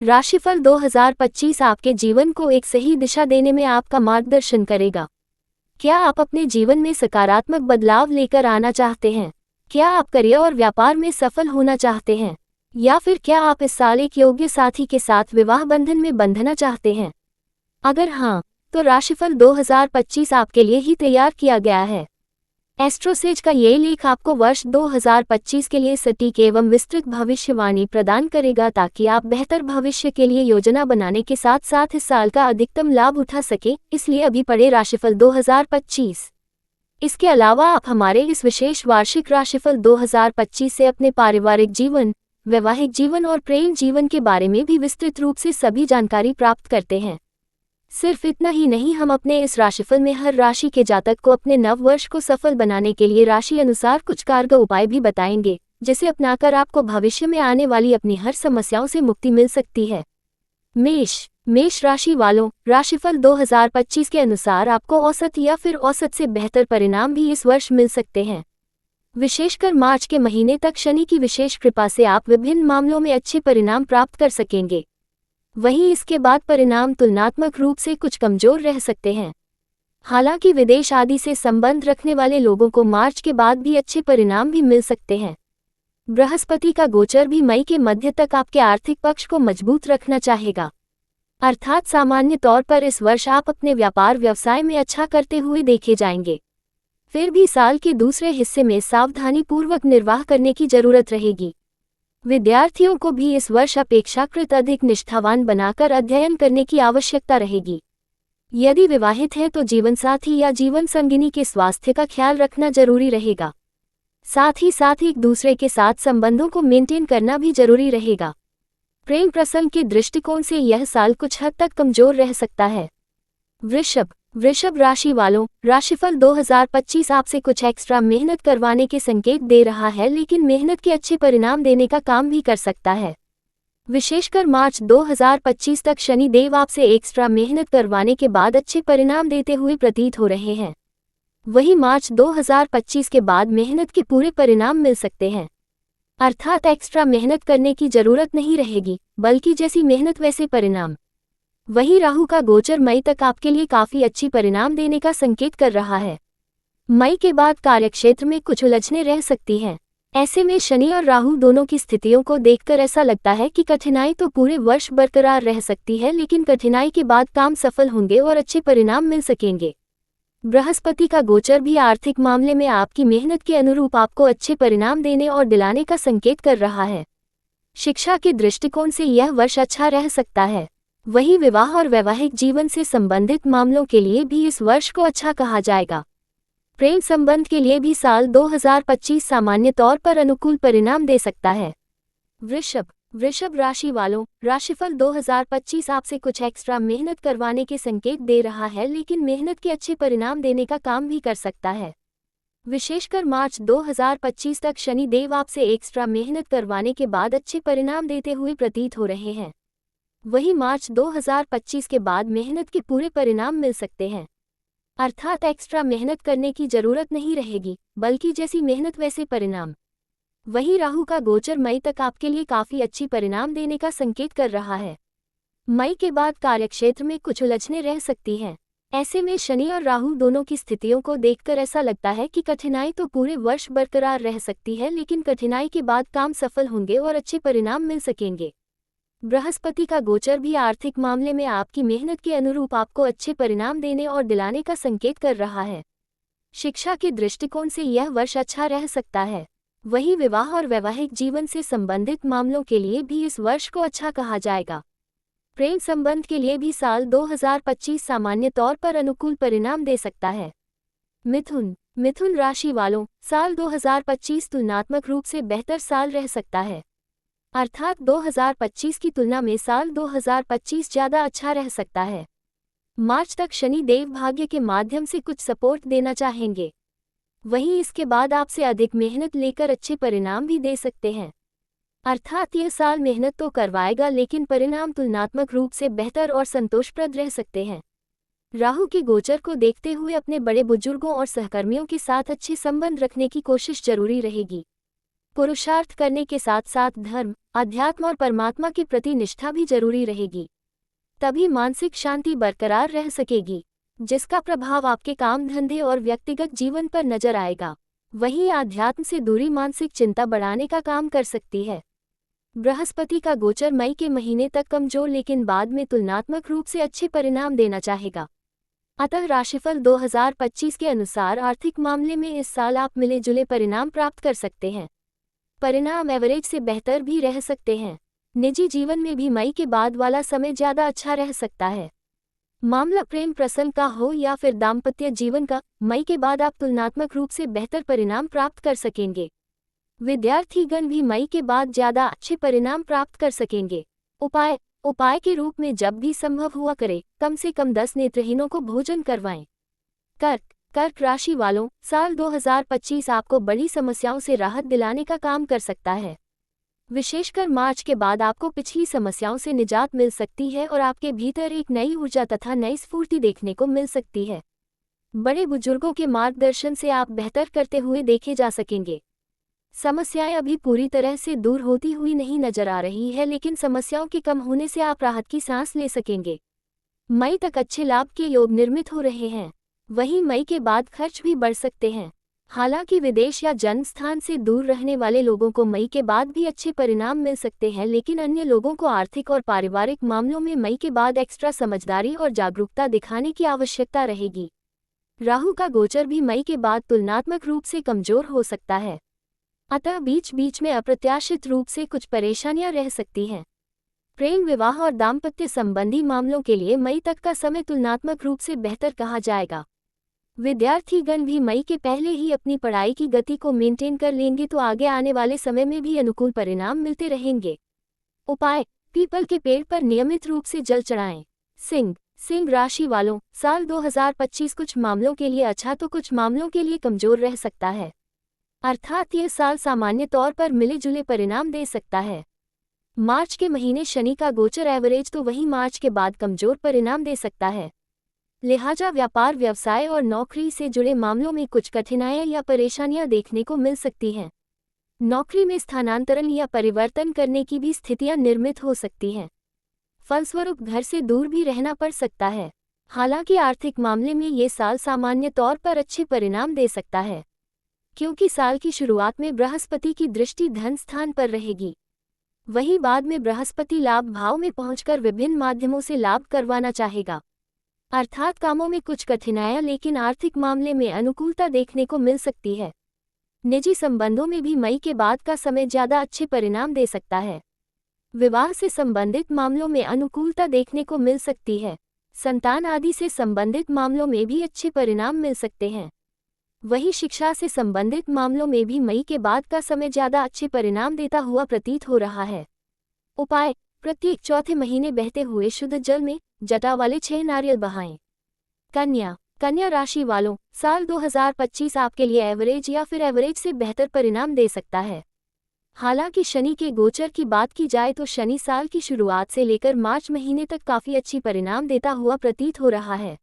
राशिफल 2025 आपके जीवन को एक सही दिशा देने में आपका मार्गदर्शन करेगा। क्या आप अपने जीवन में सकारात्मक बदलाव लेकर आना चाहते हैं? क्या आप करियर और व्यापार में सफल होना चाहते हैं? या फिर क्या आप इस साल एक योग्य साथी के साथ विवाह बंधन में बंधना चाहते हैं? अगर हाँ, तो राशिफल 2025 आपके लिए ही तैयार किया गया है। एस्ट्रोसेज का ये लेख आपको वर्ष 2025 के लिए सटीक एवं विस्तृत भविष्यवाणी प्रदान करेगा ताकि आप बेहतर भविष्य के लिए योजना बनाने के साथ साथ इस साल का अधिकतम लाभ उठा सकें। इसलिए अभी पढ़े राशिफल 2025। इसके अलावा आप हमारे इस विशेष वार्षिक राशिफल 2025 से अपने पारिवारिक जीवन, वैवाहिक जीवन और प्रेम जीवन के बारे में भी विस्तृत रूप से सभी जानकारी प्राप्त करते हैं। सिर्फ इतना ही नहीं, हम अपने इस राशिफल में हर राशि के जातक को अपने नव वर्ष को सफल बनाने के लिए राशि अनुसार कुछ कारगर उपाय भी बताएंगे, जिसे अपनाकर आपको भविष्य में आने वाली अपनी हर समस्याओं से मुक्ति मिल सकती है। मेष राशि वालों, राशिफल 2025 के अनुसार आपको औसत या फिर औसत से बेहतर परिणाम भी इस वर्ष मिल सकते हैं। विशेषकर मार्च के महीने तक शनि की विशेष कृपा से आप विभिन्न मामलों में अच्छे परिणाम प्राप्त कर सकेंगे। वहीं इसके बाद परिणाम तुलनात्मक रूप से कुछ कमजोर रह सकते हैं। हालांकि विदेश आदि से संबंध रखने वाले लोगों को मार्च के बाद भी अच्छे परिणाम भी मिल सकते हैं। बृहस्पति का गोचर भी मई के मध्य तक आपके आर्थिक पक्ष को मजबूत रखना चाहेगा। अर्थात सामान्य तौर पर इस वर्ष आप अपने व्यापार व्यवसाय में अच्छा करते हुए देखे जाएंगे। फिर भी साल के दूसरे हिस्से में सावधानीपूर्वक निर्वाह करने की जरूरत रहेगी। विद्यार्थियों को भी इस वर्ष अपेक्षाकृत अधिक निष्ठावान बनाकर अध्ययन करने की आवश्यकता रहेगी। यदि विवाहित हैं तो जीवनसाथी या जीवन संगिनी के स्वास्थ्य का ख्याल रखना जरूरी रहेगा। साथ ही एक दूसरे के साथ संबंधों को मेंटेन करना भी जरूरी रहेगा। प्रेम प्रसंग के दृष्टिकोण से यह साल कुछ हद तक कमजोर रह सकता है। वृषभ राशि वालों, राशिफल 2025 आपसे कुछ एक्स्ट्रा मेहनत करवाने के संकेत दे रहा है, लेकिन मेहनत के अच्छे परिणाम देने का काम भी कर सकता है। विशेषकर मार्च 2025 तक शनि देव आपसे एक्स्ट्रा मेहनत करवाने के बाद अच्छे परिणाम देते हुए प्रतीत हो रहे हैं। वहीं मार्च 2025 के बाद मेहनत के पूरे परिणाम मिल सकते हैं। अर्थात एक्स्ट्रा मेहनत करने की जरूरत नहीं रहेगी, बल्कि जैसी मेहनत वैसे परिणाम। वहीं राहु का गोचर मई तक आपके लिए काफी अच्छी परिणाम देने का संकेत कर रहा है। मई के बाद कार्यक्षेत्र में कुछ उलझनें रह सकती हैं। ऐसे में शनि और राहु दोनों की स्थितियों को देखकर ऐसा लगता है कि कठिनाई तो पूरे वर्ष बरकरार रह सकती है, लेकिन कठिनाई के बाद काम सफल होंगे और अच्छे परिणाम मिल सकेंगे। बृहस्पति का गोचर भी आर्थिक मामले में आपकी मेहनत के अनुरूप आपको अच्छे परिणाम देने और दिलाने का संकेत कर रहा है। शिक्षा के दृष्टिकोण से यह वर्ष अच्छा रह सकता है। वहीं विवाह और वैवाहिक जीवन से संबंधित मामलों के लिए भी इस वर्ष को अच्छा कहा जाएगा। प्रेम संबंध के लिए भी साल 2025 सामान्य तौर पर अनुकूल परिणाम दे सकता है। वृषभ राशि वालों, राशिफल 2025 आपसे कुछ एक्स्ट्रा मेहनत करवाने के संकेत दे रहा है, लेकिन मेहनत के अच्छे परिणाम देने का काम भी कर सकता है। विशेषकर मार्च 2025 तक शनि देव आपसे एक्स्ट्रा मेहनत करवाने के बाद अच्छे परिणाम देते हुए प्रतीत हो रहे हैं। वहीं मार्च 2025 के बाद मेहनत के पूरे परिणाम मिल सकते हैं। अर्थात एक्स्ट्रा मेहनत करने की जरूरत नहीं रहेगी, बल्कि जैसी मेहनत वैसे परिणाम। वहीं राहु का गोचर मई तक आपके लिए काफी अच्छी परिणाम देने का संकेत कर रहा है। मई के बाद कार्यक्षेत्र में कुछ उलझनें रह सकती हैं। ऐसे में शनि और राहु दोनों की स्थितियों को देखकर ऐसा लगता है कि कठिनाई तो पूरे वर्ष बरकरार रह सकती है, लेकिन कठिनाई के बाद काम सफल होंगे और अच्छे परिणाम मिल सकेंगे। बृहस्पति का गोचर भी आर्थिक मामले में आपकी मेहनत के अनुरूप आपको अच्छे परिणाम देने और दिलाने का संकेत कर रहा है। शिक्षा के दृष्टिकोण से यह वर्ष अच्छा रह सकता है। वहीं विवाह और वैवाहिक जीवन से संबंधित मामलों के लिए भी इस वर्ष को अच्छा कहा जाएगा। प्रेम संबंध के लिए भी साल 2025 सामान्य तौर पर अनुकूल परिणाम दे सकता है। मिथुन राशि वालों, साल 2025 तुलनात्मक रूप से बेहतर साल रह सकता है। अर्थात 2025 की तुलना में साल 2025 ज्यादा अच्छा रह सकता है। मार्च तक शनि देव भाग्य के माध्यम से कुछ सपोर्ट देना चाहेंगे। वहीं इसके बाद आपसे अधिक मेहनत लेकर अच्छे परिणाम भी दे सकते हैं। अर्थात यह साल मेहनत तो करवाएगा, लेकिन परिणाम तुलनात्मक रूप से बेहतर और संतोषप्रद रह सकते हैं। राहु के गोचर को देखते हुए अपने बड़े बुजुर्गों और सहकर्मियों के साथ अच्छे संबंध रखने की कोशिश जरूरी रहेगी। पुरुषार्थ करने के साथ साथ धर्म, अध्यात्म और परमात्मा के प्रति निष्ठा भी जरूरी रहेगी। तभी मानसिक शांति बरकरार रह सकेगी, जिसका प्रभाव आपके काम धंधे और व्यक्तिगत जीवन पर नजर आएगा। वहीं आध्यात्म से दूरी मानसिक चिंता बढ़ाने का काम कर सकती है। बृहस्पति का गोचर मई के महीने तक कमजोर लेकिन बाद में तुलनात्मक रूप से अच्छे परिणाम देना चाहेगा। अतः राशिफल 2025 के अनुसार आर्थिक मामले में इस साल आप मिले जुले परिणाम प्राप्त कर सकते हैं। परिणाम एवरेज से बेहतर भी रह सकते हैं। निजी जीवन में भी मई के बाद वाला समय ज्यादा अच्छा रह सकता है। मामला प्रेम प्रसंग का हो या फिर दाम्पत्य जीवन का, मई के बाद आप तुलनात्मक रूप से बेहतर परिणाम प्राप्त कर सकेंगे। विद्यार्थीगण भी मई के बाद ज्यादा अच्छे परिणाम प्राप्त कर सकेंगे। उपाय के रूप में जब भी संभव हुआ करे, कम से कम 10 नेत्रहीनों को भोजन करवाएं। कर्क राशि वालों, साल 2025 आपको बड़ी समस्याओं से राहत दिलाने का काम कर सकता है। विशेषकर मार्च के बाद आपको पिछली समस्याओं से निजात मिल सकती है और आपके भीतर एक नई ऊर्जा तथा नई स्फूर्ति देखने को मिल सकती है। बड़े बुजुर्गों के मार्गदर्शन से आप बेहतर करते हुए देखे जा सकेंगे। समस्याएं अभी पूरी तरह से दूर होती हुई नहीं नजर आ रही है, लेकिन समस्याओं के कम होने से आप राहत की सांस ले सकेंगे। मई तक अच्छे लाभ के योग निर्मित हो रहे हैं। वहीं मई के बाद खर्च भी बढ़ सकते हैं। हालांकि विदेश या जन्म स्थान से दूर रहने वाले लोगों को मई के बाद भी अच्छे परिणाम मिल सकते हैं, लेकिन अन्य लोगों को आर्थिक और पारिवारिक मामलों में मई के बाद एक्स्ट्रा समझदारी और जागरूकता दिखाने की आवश्यकता रहेगी। राहु का गोचर भी मई के बाद तुलनात्मक रूप से कमजोर हो सकता है, अतः बीच बीच में अप्रत्याशित रूप से कुछ परेशानियां रह सकती हैं। प्रेम, विवाह और दाम्पत्य संबंधी मामलों के लिए मई तक का समय तुलनात्मक रूप से बेहतर कहा जाएगा। विद्यार्थीगण भी मई के पहले ही अपनी पढ़ाई की गति को मेंटेन कर लेंगे तो आगे आने वाले समय में भी अनुकूल परिणाम मिलते रहेंगे। उपाय, पीपल के पेड़ पर नियमित रूप से जल चढ़ाएं। सिंह राशि वालों, साल 2025 कुछ मामलों के लिए अच्छा तो कुछ मामलों के लिए कमजोर रह सकता है। अर्थात यह साल सामान्य तौर पर मिले जुले परिणाम दे सकता है। मार्च के महीने शनि का गोचर एवरेज तो वहीं मार्च के बाद कमजोर परिणाम दे सकता है। लिहाजा व्यापार, व्यवसाय और नौकरी से जुड़े मामलों में कुछ कठिनाइयां या परेशानियां देखने को मिल सकती हैं। नौकरी में स्थानांतरण या परिवर्तन करने की भी स्थितियां निर्मित हो सकती हैं। फलस्वरूप घर से दूर भी रहना पड़ सकता है। हालांकि आर्थिक मामले में ये साल सामान्य तौर पर अच्छे परिणाम दे सकता है, क्योंकि साल की शुरुआत में बृहस्पति की दृष्टि धन स्थान पर रहेगी। वहीं बाद में बृहस्पति लाभ भाव में पहुंचकर विभिन्न माध्यमों से लाभ करवाना चाहेगा। अर्थात कामों में कुछ कठिनाइयां लेकिन आर्थिक मामले में अनुकूलता देखने को मिल सकती है। निजी संबंधों में भी मई के बाद का समय ज्यादा अच्छे परिणाम दे सकता है। विवाह से संबंधित मामलों में अनुकूलता देखने को मिल सकती है। संतान आदि से संबंधित मामलों में भी अच्छे परिणाम मिल सकते हैं। वहीं शिक्षा से संबंधित मामलों में भी मई के बाद का समय ज्यादा अच्छे परिणाम देता हुआ प्रतीत हो रहा है। उपाय, प्रत्येक चौथे महीने बहते हुए शुद्ध जल में जटा वाले 6 नारियल बहाएं। कन्या राशि वालों, साल 2025 आपके लिए एवरेज या फिर एवरेज से बेहतर परिणाम दे सकता है। हालांकि शनि के गोचर की बात की जाए तो शनि साल की शुरुआत से लेकर मार्च महीने तक काफी अच्छी परिणाम देता हुआ प्रतीत हो रहा है।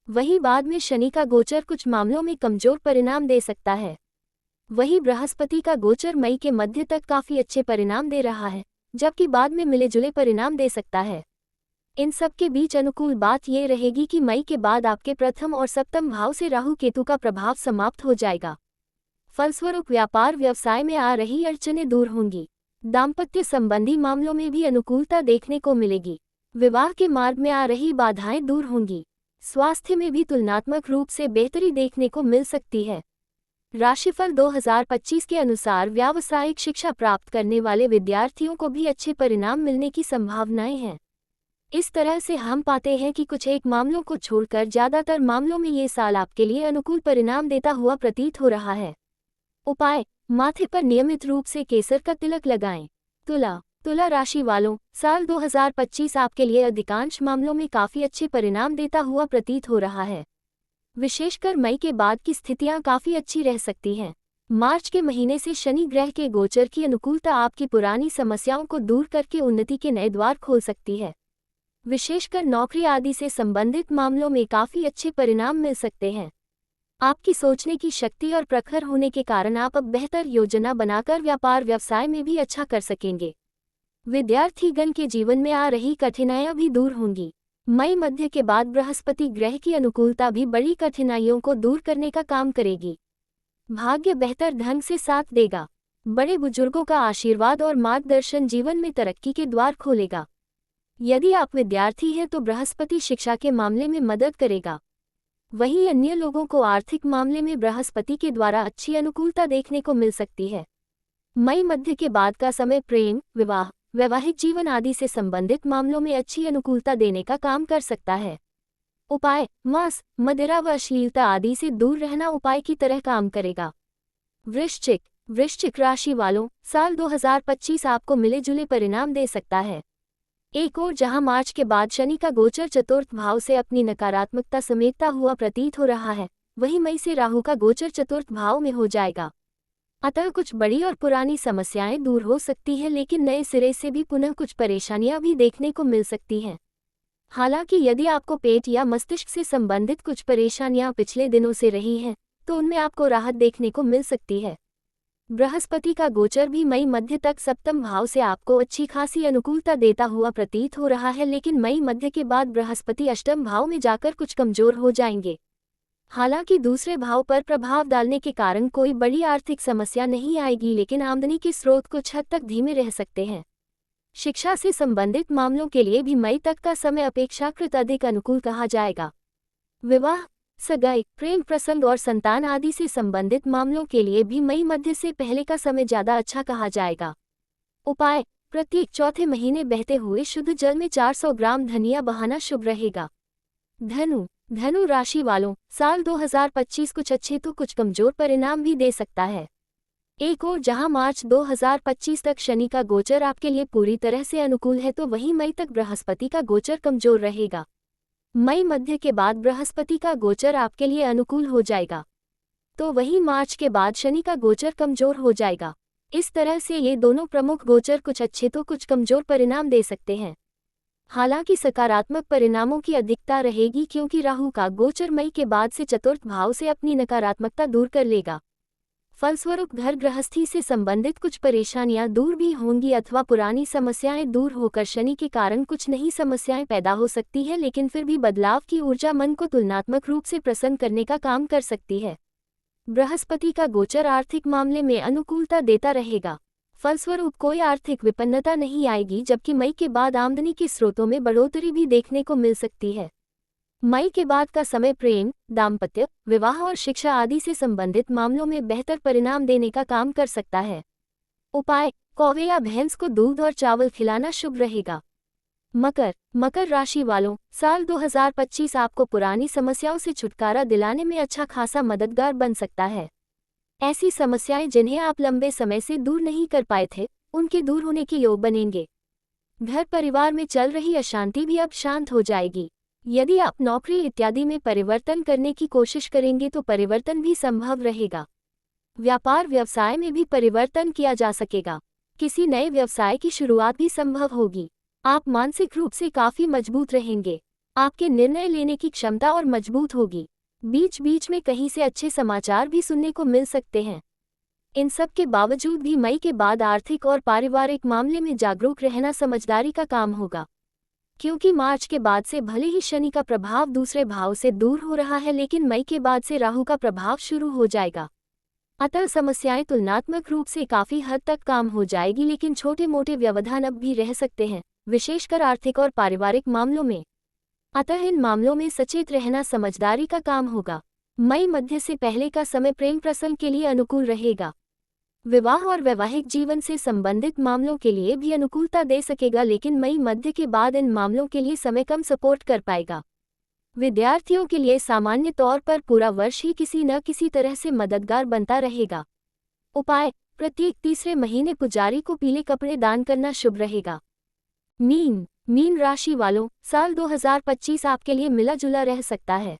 वहीं बाद में शनि का गोचर कुछ मामलों में कमजोर परिणाम दे सकता है। वहीं बृहस्पति का गोचर मई के मध्य तक काफी अच्छे परिणाम दे रहा है, जबकि बाद में मिले जुले परिणाम दे सकता है। इन सब के बीच अनुकूल बात ये रहेगी कि मई के बाद आपके प्रथम और सप्तम भाव से राहु केतु का प्रभाव समाप्त हो जाएगा। फलस्वरूप व्यापार व्यवसाय में आ रही अड़चनें दूर होंगी। दाम्पत्य संबंधी मामलों में भी अनुकूलता देखने को मिलेगी। विवाह के मार्ग में आ रही बाधाएं दूर होंगी। स्वास्थ्य में भी तुलनात्मक रूप से बेहतरी देखने को मिल सकती है। राशिफल 2025 के अनुसार व्यावसायिक शिक्षा प्राप्त करने वाले विद्यार्थियों को भी अच्छे परिणाम मिलने की संभावनाएं हैं। इस तरह से हम पाते हैं कि कुछ एक मामलों को छोड़कर ज्यादातर मामलों में ये साल आपके लिए अनुकूल परिणाम देता हुआ प्रतीत हो रहा है। उपाय, माथे पर नियमित रूप से केसर का तिलक लगाएं। तुला राशि वालों, साल 2025 आपके लिए अधिकांश मामलों में काफी अच्छे परिणाम देता हुआ प्रतीत हो रहा है। विशेषकर मई के बाद की स्थितियां काफी अच्छी रह सकती हैं। मार्च के महीने से शनि ग्रह के गोचर की अनुकूलता आपकी पुरानी समस्याओं को दूर करके उन्नति के नए द्वार खोल सकती है। विशेषकर नौकरी आदि से संबंधित मामलों में काफी अच्छे परिणाम मिल सकते हैं। आपकी सोचने की शक्ति और प्रखर होने के कारण आप अब बेहतर योजना बनाकर व्यापार व्यवसाय में भी अच्छा कर सकेंगे। विद्यार्थीगण के जीवन में आ रही कठिनाइयां भी दूर होंगी। मई मध्य के बाद बृहस्पति ग्रह की अनुकूलता भी बड़ी कठिनाइयों को दूर करने का काम करेगी। भाग्य बेहतर ढंग से साथ देगा। बड़े बुजुर्गों का आशीर्वाद और मार्गदर्शन जीवन में तरक्की के द्वार खोलेगा। यदि आप विद्यार्थी हैं तो बृहस्पति शिक्षा के मामले में मदद करेगा। वहीं अन्य लोगों को आर्थिक मामले में बृहस्पति के द्वारा अच्छी अनुकूलता देखने को मिल सकती है। मई मध्य के बाद का समय प्रेम, विवाह, वैवाहिक जीवन आदि से संबंधित मामलों में अच्छी अनुकूलता देने का काम कर सकता है। उपाय: मांस, मदिरा व अश्लीलता आदि से दूर रहना उपाय की तरह काम करेगा। वृश्चिक राशि वालों, साल 2025 आपको मिले जुले परिणाम दे सकता है। एक और जहां मार्च के बाद शनि का गोचर चतुर्थ भाव से अपनी नकारात्मकता समेटता हुआ प्रतीत हो रहा है, वहीं मई से राहु का गोचर चतुर्थ भाव में हो जाएगा। अतः कुछ बड़ी और पुरानी समस्याएं दूर हो सकती हैं, लेकिन नए सिरे से भी पुनः कुछ परेशानियां भी देखने को मिल सकती हैं। हालांकि यदि आपको पेट या मस्तिष्क से संबंधित कुछ परेशानियां पिछले दिनों से रही हैं, तो उनमें आपको राहत देखने को मिल सकती है। बृहस्पति का गोचर भी मई मध्य तक सप्तम भाव से आपको अच्छी खासी अनुकूलता देता हुआ प्रतीत हो रहा है, लेकिन मई मध्य के बाद बृहस्पति अष्टम भाव में जाकर कुछ कमजोर हो जाएंगे। हालांकि दूसरे भाव पर प्रभाव डालने के कारण कोई बड़ी आर्थिक समस्या नहीं आएगी, लेकिन आमदनी के स्रोत कुछ हद तक धीमे रह सकते हैं। शिक्षा से संबंधित मामलों के लिए भी मई तक का समय अपेक्षाकृत अधिक अनुकूल कहा जाएगा। विवाह, सगाई, प्रेम प्रसंग और संतान आदि से संबंधित मामलों के लिए भी मई मध्य से पहले का समय ज्यादा अच्छा कहा जाएगा। उपाय: प्रत्येक चौथे महीने बहते हुए शुद्ध जल में 400 ग्राम धनिया बहाना शुभ रहेगा। धनु राशि वालों, साल 2025 कुछ अच्छे तो कुछ कमजोर परिणाम भी दे सकता है। एक और जहां मार्च 2025 तक शनि का गोचर आपके लिए पूरी तरह से अनुकूल है, तो वहीं मई तक बृहस्पति का गोचर कमजोर रहेगा। मई मध्य के बाद बृहस्पति का गोचर आपके लिए अनुकूल हो जाएगा, तो वहीं मार्च के बाद शनि का गोचर कमजोर हो जाएगा। इस तरह से ये दोनों प्रमुख गोचर कुछ अच्छे तो कुछ कमजोर परिणाम दे सकते हैं। हालांकि सकारात्मक परिणामों की अधिकता रहेगी, क्योंकि राहु का गोचर मई के बाद से चतुर्थ भाव से अपनी नकारात्मकता दूर कर लेगा। फलस्वरूप घर गृहस्थी से संबंधित कुछ परेशानियां दूर भी होंगी अथवा पुरानी समस्याएं दूर होकर शनि के कारण कुछ नई समस्याएं पैदा हो सकती है, लेकिन फिर भी बदलाव की ऊर्जा मन को तुलनात्मक रूप से प्रसन्न करने का काम कर सकती है। बृहस्पति का गोचर आर्थिक मामले में अनुकूलता देता रहेगा। फलस्वरूप कोई आर्थिक विपन्नता नहीं आएगी, जबकि मई के बाद आमदनी के स्रोतों में बढ़ोतरी भी देखने को मिल सकती है। मई के बाद का समय प्रेम, दाम्पत्य, विवाह और शिक्षा आदि से संबंधित मामलों में बेहतर परिणाम देने का काम कर सकता है। उपाय: कौवे या भैंस को दूध और चावल खिलाना शुभ रहेगा। मकर राशि वालों, साल 2025 आपको पुरानी समस्याओं से छुटकारा दिलाने में अच्छा खासा मददगार बन सकता है। ऐसी समस्याएं जिन्हें आप लंबे समय से दूर नहीं कर पाए थे, उनके दूर होने के योग बनेंगे। घर परिवार में चल रही अशांति भी अब शांत हो जाएगी। यदि आप नौकरी इत्यादि में परिवर्तन करने की कोशिश करेंगे तो परिवर्तन भी संभव रहेगा। व्यापार व्यवसाय में भी परिवर्तन किया जा सकेगा। किसी नए व्यवसाय की शुरुआत भी संभव होगी। आप मानसिक रूप से काफी मजबूत रहेंगे। आपके निर्णय लेने की क्षमता और मजबूत होगी। बीच बीच में कहीं से अच्छे समाचार भी सुनने को मिल सकते हैं। इन सब के बावजूद भी मई के बाद आर्थिक और पारिवारिक मामले में जागरूक रहना समझदारी का काम होगा, क्योंकि मार्च के बाद से भले ही शनि का प्रभाव दूसरे भाव से दूर हो रहा है, लेकिन मई के बाद से राहु का प्रभाव शुरू हो जाएगा। अतः समस्याएं तुलनात्मक रूप से काफी हद तक काम हो जाएगी, लेकिन छोटे मोटे व्यवधान अब भी रह सकते हैं, विशेषकर आर्थिक और पारिवारिक मामलों में। अतः इन मामलों में सचेत रहना समझदारी का काम होगा। मई मध्य से पहले का समय प्रेम प्रसंग के लिए अनुकूल रहेगा। विवाह और वैवाहिक जीवन से संबंधित मामलों के लिए भी अनुकूलता दे सकेगा, लेकिन मई मध्य के बाद इन मामलों के लिए समय कम सपोर्ट कर पाएगा। विद्यार्थियों के लिए सामान्य तौर पर पूरा वर्ष ही किसी न किसी तरह से मददगार बनता रहेगा। उपाय: प्रत्येक तीसरे महीने पुजारी को पीले कपड़े दान करना शुभ रहेगा। मीन राशि वालों, साल 2025 आपके लिए मिला जुला रह सकता है।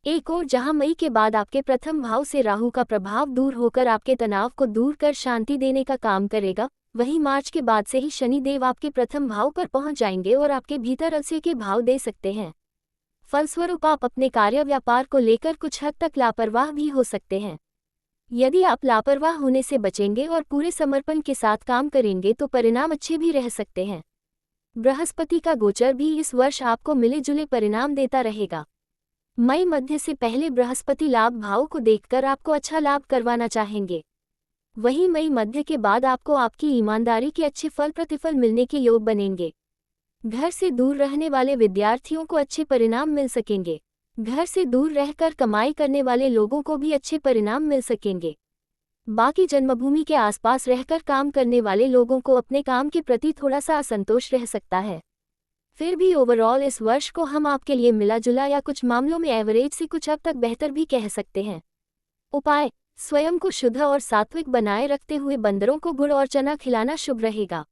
एक और जहां मई के बाद आपके प्रथम भाव से राहु का प्रभाव दूर होकर आपके तनाव को दूर कर शांति देने का काम करेगा, वहीं मार्च के बाद से ही शनि देव आपके प्रथम भाव पर पहुंच जाएंगे और आपके भीतर अलस्य के भाव दे सकते हैं। फलस्वरूप आप अपने कार्य व्यापार को लेकर कुछ हद तक लापरवाह भी हो सकते हैं। यदि आप लापरवाह होने से बचेंगे और पूरे समर्पण के साथ काम करेंगे तो परिणाम अच्छे भी रह सकते हैं। बृहस्पति का गोचर भी इस वर्ष आपको मिले जुले परिणाम देता रहेगा। मई मध्य से पहले बृहस्पति लाभ भाव को देखकर आपको अच्छा लाभ करवाना चाहेंगे। वहीं मई मध्य के बाद आपको आपकी ईमानदारी के अच्छे फल प्रतिफल मिलने के योग बनेंगे। घर से दूर रहने वाले विद्यार्थियों को अच्छे परिणाम मिल सकेंगे। घर से दूर रहकर कमाई करने वाले लोगों को भी अच्छे परिणाम मिल सकेंगे। बाकी जन्मभूमि के आसपास रहकर काम करने वाले लोगों को अपने काम के प्रति थोड़ा सा असंतोष रह सकता है। फिर भी ओवरऑल इस वर्ष को हम आपके लिए मिला जुला या कुछ मामलों में एवरेज से कुछ हद तक बेहतर भी कह सकते हैं। उपाय: स्वयं को शुद्ध और सात्विक बनाए रखते हुए बंदरों को गुड़ और चना खिलाना शुभ रहेगा।